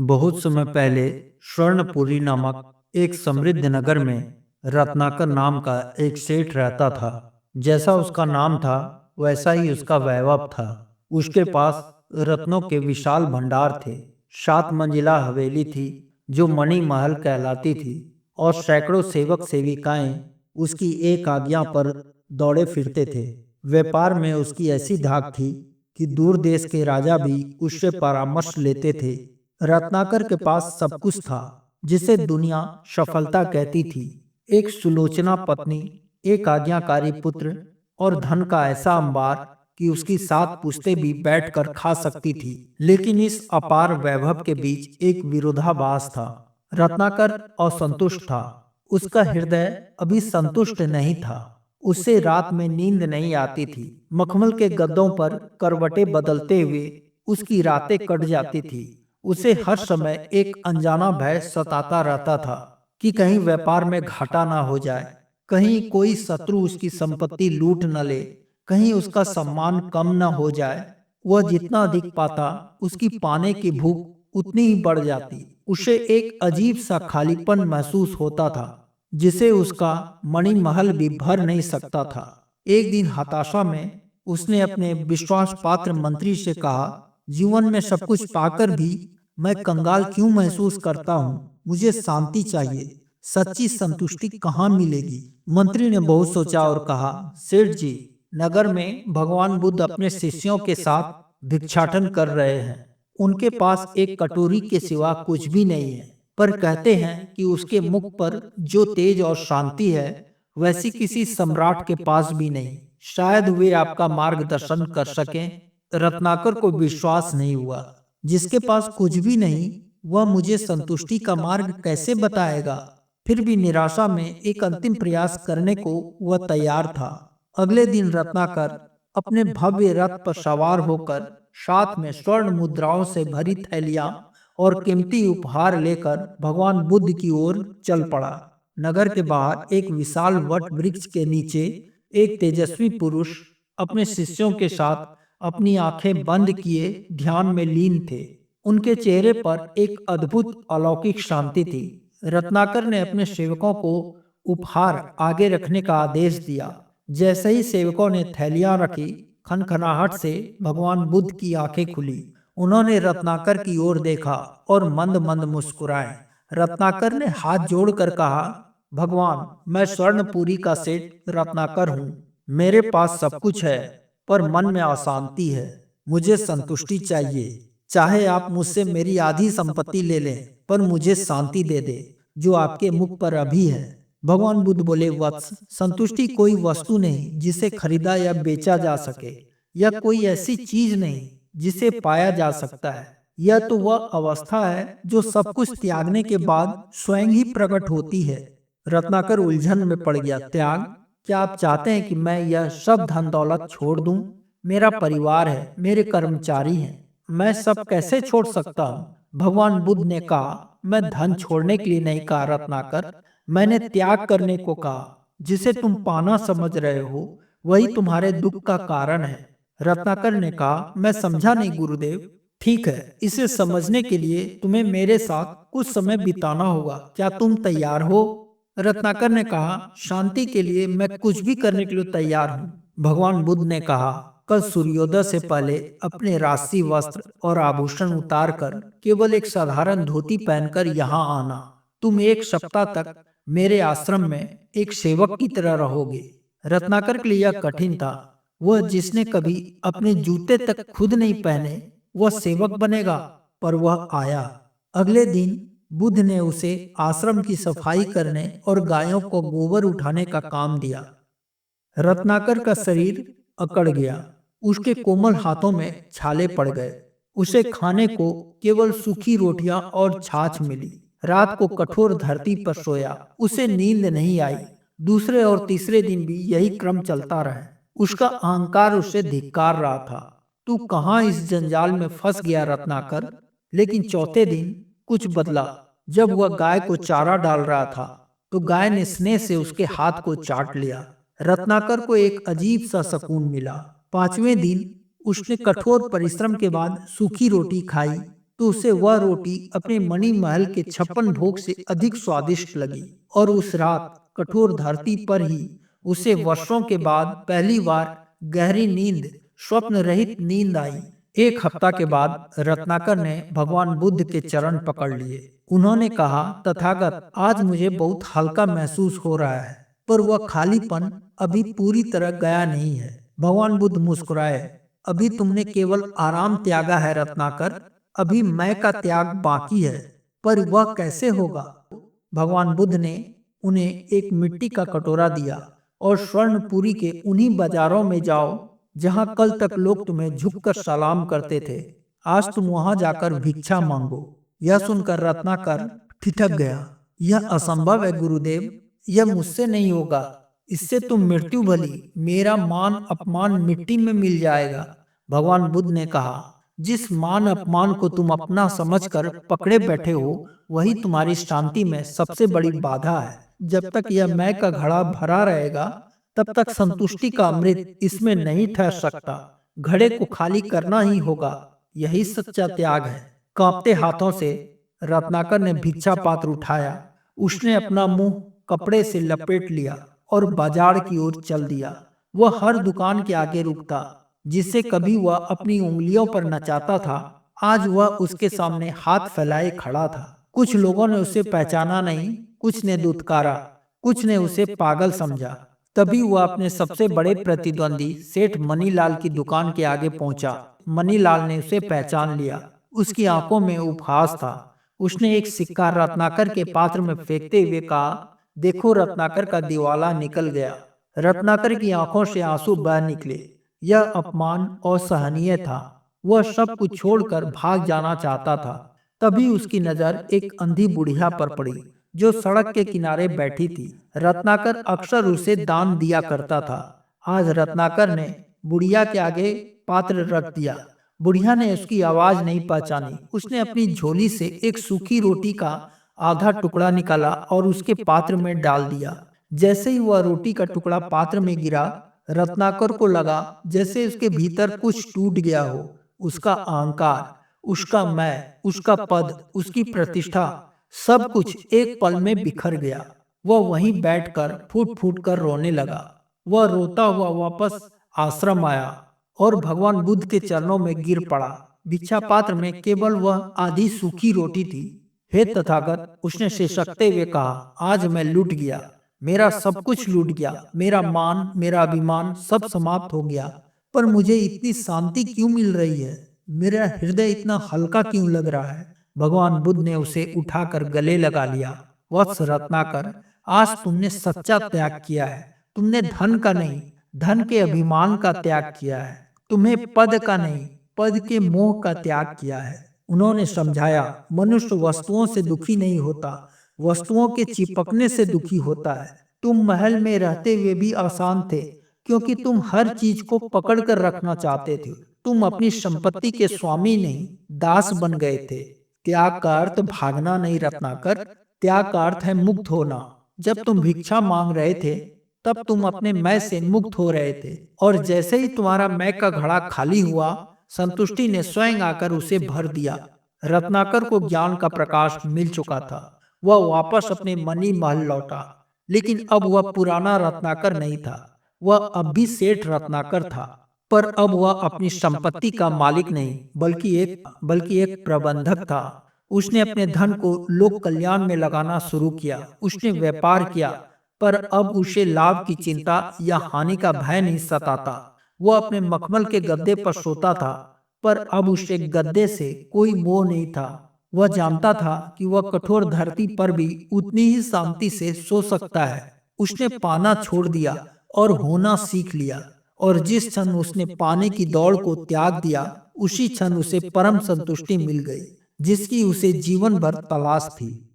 बहुत समय पहले स्वर्णपुरी नामक एक समृद्ध नगर में रत्नाकर नाम का एक सेठ रहता था। जैसा उसका नाम था वैसा ही उसका वैभव था। उसके पास रत्नों के विशाल भंडार थे। 7 मंजिला हवेली थी जो मणि महल कहलाती थी, और सैकड़ों सेवक सेविकाएं उसकी एक आज्ञा पर दौड़े फिरते थे। व्यापार में उसकी ऐसी धाक थी कि दूर देश के राजा भी उससे परामर्श लेते थे। रत्नाकर के पास सब कुछ था जिसे दुनिया सफलता कहती थी। एक सुलोचना पत्नी, एक आज्ञाकारी पुत्र और धन का ऐसा अंबार कि उसकी 7 पुश्तें भी बैठकर खा सकती थी। लेकिन इस अपार वैभव के बीच एक विरोधाभास था। रत्नाकर असंतुष्ट था। उसका हृदय अभी संतुष्ट नहीं था। उससे रात में नींद नहीं आती थी। मखमल के गद्दों पर करवटें बदलते हुए उसकी रातें कट जाती थी। उसे हर समय एक अनजाना भय सताता रहता था कि कहीं व्यापार में घाटा ना हो जाए, कहीं कोई शत्रु उसकी संपत्ति लूट न ले, कहीं उसका सम्मान कम न हो जाए। वह जितना अधिक पाता, उसकी पाने की भूख उतनी ही बढ़ जाती। उसे एक अजीब सा खालीपन महसूस होता था जिसे उसका मणि महल भी भर नहीं सकता था। एक दिन हताशा में उसने अपने विश्वास पात्र मंत्री से कहा, जीवन में सब कुछ पाकर भी मैं कंगाल क्यों महसूस करता हूँ? मुझे शांति चाहिए। सच्ची संतुष्टि कहाँ मिलेगी? मंत्री ने बहुत सोचा और कहा, सेठ जी, नगर में भगवान बुद्ध अपने शिष्यों के साथ भिक्षाटन कर रहे हैं। उनके पास एक कटोरी के सिवा कुछ भी नहीं है, पर कहते हैं कि उसके मुख पर जो तेज और शांति है वैसी किसी सम्राट के पास भी नहीं। शायद वे आपका मार्गदर्शन कर सकें। रत्नाकर को विश्वास नहीं हुआ। जिसके पास कुछ भी नहीं, वह मुझे संतुष्टि का मार्ग कैसे बताएगा? फिर भी निराशा में एक अंतिम प्रयास करने को वह तैयार था। अगले दिन रत्नाकर अपने भव्य रथ पर सवार होकर, साथ में स्वर्ण मुद्राओं से भरी थैलियां और कीमती उपहार लेकर भगवान बुद्ध की ओर चल पड़ा। नगर के बाहर एक विशाल वट वृक्ष के नीचे एक तेजस्वी पुरुष अपने शिष्यों के साथ अपनी आंखें बंद किए ध्यान में लीन थे। उनके चेहरे पर एक अद्भुत अलौकिक शांति थी। रत्नाकर ने अपने सेवकों को उपहार आगे रखने का आदेश दिया। जैसे ही सेवकों ने थैलियां रखी, खनखनाहट से भगवान बुद्ध की आंखें खुली। उन्होंने रत्नाकर की ओर देखा और मंद मंद मुस्कुराए। रत्नाकर ने हाथ जोड़कर कहा, भगवान, मैं स्वर्णपुरी का सेठ रत्नाकर हूँ। मेरे पास सब कुछ है, पर मन में अशांति है। मुझे संतुष्टि चाहिए। चाहे आप मुझसे मेरी आधी संपत्ति ले लें, पर मुझे शांति दे दे जो आपके मुख पर अभी है। भगवान बुद्ध बोले, वत्स, संतुष्टि कोई वस्तु नहीं जिसे खरीदा या बेचा जा सके, या कोई ऐसी चीज नहीं जिसे पाया जा सकता है। यह तो वह अवस्था है जो सब कुछ त्यागने के बाद स्वयं ही प्रकट होती है। रत्नाकर उलझन में पड़ गया। त्याग? क्या आप चाहते हैं कि मैं यह सब धन दौलत छोड़ दूं? मेरा परिवार है, मेरे कर्मचारी हैं, मैं सब कैसे छोड़ सकता हूँ? भगवान बुद्ध ने कहा, मैं धन छोड़ने के लिए नहीं कहा रत्नाकर, मैंने त्याग करने को कहा। जिसे तुम पाना समझ रहे हो वही तुम्हारे दुख का कारण है। रत्नाकर ने कहा, मैं समझा नहीं गुरुदेव। ठीक है, इसे समझने के लिए तुम्हें मेरे साथ कुछ समय बिताना होगा। क्या तुम तैयार हो? रत्नाकर ने कहा, शांति के लिए मैं कुछ भी करने के लिए तैयार हूँ। भगवान बुद्ध ने कहा, कल सूर्योदय से पहले अपने राशि वस्त्र और आभूषण उतारकर केवल एक साधारण धोती पहनकर यहाँ आना। तुम 1 सप्ताह तक मेरे आश्रम में एक सेवक की तरह रहोगे। रत्नाकर के लिए यह कठिन था। वह जिसने कभी अपने जूते तक खुद नहीं पहने, वह सेवक बनेगा? पर वह आया। अगले दिन बुद्ध ने उसे आश्रम की सफाई करने और गायों को गोबर उठाने का काम दिया। रत्नाकर का शरीर अकड़ गया। उसके कोमल हाथों में छाले पड़ गए। उसे खाने को केवल सूखी रोटियां और छाछ मिली। रात को कठोर धरती पर सोया। उसे नींद नहीं आई। दूसरे और तीसरे दिन भी यही क्रम चलता रहा। उसका अहंकार उसे धिक्कार रहा था। तू कहाँ इस जंजाल में फंस गया रत्नाकर? लेकिन चौथे दिन कुछ बदला। जब वह गाय को चारा डाल रहा था, तो गाय ने स्नेह से उसके हाथ को चाट लिया। रत्नाकर को एक अजीब सा सुकून मिला। 5वें दिन उसने कठोर परिश्रम के बाद सूखी रोटी खाई तो उसे वह रोटी अपने मणि महल के 56 भोग से अधिक स्वादिष्ट लगी। और उस रात कठोर धरती पर ही उसे वर्षों के बाद पहली बार गहरी नींद, स्वप्न रहित नींद आई। एक हफ्ता के बाद रत्नाकर ने भगवान बुद्ध के चरण पकड़ लिए। उन्होंने कहा, तथागत, आज मुझे बहुत हल्का महसूस हो रहा है, पर वह खालीपन अभी पूरी तरह गया नहीं है। भगवान बुद्ध मुस्कुराए, अभी तुमने केवल आराम त्यागा है रत्नाकर, अभी मैं का त्याग बाकी है। पर वह कैसे होगा? भगवान बुद्ध ने उन्हें एक मिट्टी का कटोरा दिया और स्वर्णपुरी के उन्हीं बाजारों में जाओ जहां कल तक लोग तुम्हें झुककर सलाम करते थे। आज तुम वहां जाकर भिक्षा मांगो। यह सुनकर रत्नाकर ठिठक गया। यह असंभव है गुरुदेव, यह मुझसे नहीं होगा। इससे तुम मृत्यु भली, मेरा मान अपमान मिट्टी में मिल जाएगा। भगवान बुद्ध ने कहा, जिस मान अपमान को तुम अपना समझकर पकड़े बैठे हो, वही तुम्हारी शांति में सबसे बड़ी बाधा है। जब तक यह मैं का घड़ा भरा रहेगा, तब तक संतुष्टि का अमृत इसमें नहीं ठहर सकता। घड़े को खाली करना ही होगा, यही सच्चा त्याग है। कांपते हाथों से रत्नाकर ने भिक्षा पात्र उठाया। उसने अपना मुंह कपड़े से लपेट लिया और बाजार की ओर चल दिया। वह हर दुकान के आगे रुकता, जिसे कभी वह अपनी उंगलियों पर नचाता था, आज वह उसके सामने हाथ फैलाए खड़ा था। कुछ लोगों ने उसे पहचाना नहीं, कुछ ने दुत्कारा, कुछ ने उसे पागल समझा। तभी वह अपने सबसे बड़े प्रतिद्वंदी सेठ मनीलाल की दुकान के आगे पहुंचा। मनीलाल ने उसे पहचान लिया। उसकी आंखों में उपहास था। उसने एक सिक्का रत्नाकर के पात्र में फेंकते हुए कहा, देखो, रत्नाकर का दिवाला निकल गया। रत्नाकर की आंखों से आंसू बह निकले। यह अपमान असहनीय था। वह सब कुछ छोड़कर भाग जाना चाहता था। तभी उसकी नजर एक अंधी बुढ़िया पर पड़ी, जो सड़क के किनारे बैठी थी। रत्नाकर अक्सर उसे दान दिया करता था। आज रत्नाकर ने बुढ़िया के आगे पात्र रख दिया। बुढ़िया ने उसकी आवाज नहीं पहचानी। उसने अपनी झोली से एक सूखी रोटी का आधा टुकड़ा निकाला और उसके पात्र में डाल दिया। जैसे ही वह रोटी का टुकड़ा पात्र में गिरा, रत्नाकर को लगा जैसे उसके भीतर कुछ टूट गया हो। उसका अहंकार, उसका मैं, उसका पद, उसकी प्रतिष्ठा, सब कुछ एक पल में बिखर गया। वह वहीं बैठकर फूट फूट कर रोने लगा। वह रोता हुआ वापस आश्रम आया और भगवान बुद्ध के चरणों में गिर पड़ा। भिक्षा पात्र में केवल वह आधी सूखी रोटी थी। हे तथागत, उसने सिसकते हुए कहा, आज मैं लूट गया। मेरा सब कुछ लूट गया। मेरा मान, मेरा अभिमान सब समाप्त हो गया। पर मुझे इतनी शांति क्यों मिल रही है? मेरा हृदय इतना हल्का क्यों लग रहा है? भगवान बुद्ध ने उसे उठाकर गले लगा लिया। वत्स रत्नाकर, आज तुमने सच्चा त्याग किया है। तुमने धन का नहीं, धन के अभिमान का त्याग किया है। तुम्हें पद का नहीं, पद के मोह का त्याग किया है। उन्होंने समझाया, मनुष्य वस्तुओं से दुखी नहीं होता, वस्तुओं के चिपकने से दुखी होता है। तुम महल में रहते हुए भी आसान थे, क्योंकि तुम हर चीज को पकड़ कर रखना चाहते थे। तुम अपनी संपत्ति के स्वामी नहीं, दास बन गए थे। त्याग का अर्थ भागना नहीं रत्नाकर, त्याग का अर्थ है मुक्त होना। जब तुम भिक्षा मांग रहे थे, तब तुम अपने मैं से मुक्त हो रहे थे, और जैसे ही तुम्हारा मैं का घड़ा खाली हुआ, संतुष्टि ने स्वयं आकर उसे भर दिया। रत्नाकर को ज्ञान का प्रकाश मिल चुका था। वह वापस अपने मनी महल लौटा, लेकिन अब वह पुराना रत्नाकर नहीं था। वह अब भी सेठ रत्नाकर था, पर अब वह अपनी संपत्ति का मालिक नहीं, बल्कि एक प्रबंधक था। उसने अपने धन को लोक कल्याण में लगाना शुरू किया। उसने व्यापार किया, पर अब उसे लाभ की चिंता या हानि का भय नहीं सताता। वह अपने मखमल के गद्दे पर सोता था, पर अब उसे गद्दे से कोई मोह नहीं था। वह जानता था कि वह कठोर धरती पर भी उतनी ही शांति से सो सकता है। उसने पाना छोड़ दिया और होना सीख लिया, और जिस क्षण उसने पाने की दौड़ को त्याग दिया, उसी क्षण उसे परम संतुष्टि मिल गई, जिसकी उसे जीवन भर तलाश थी।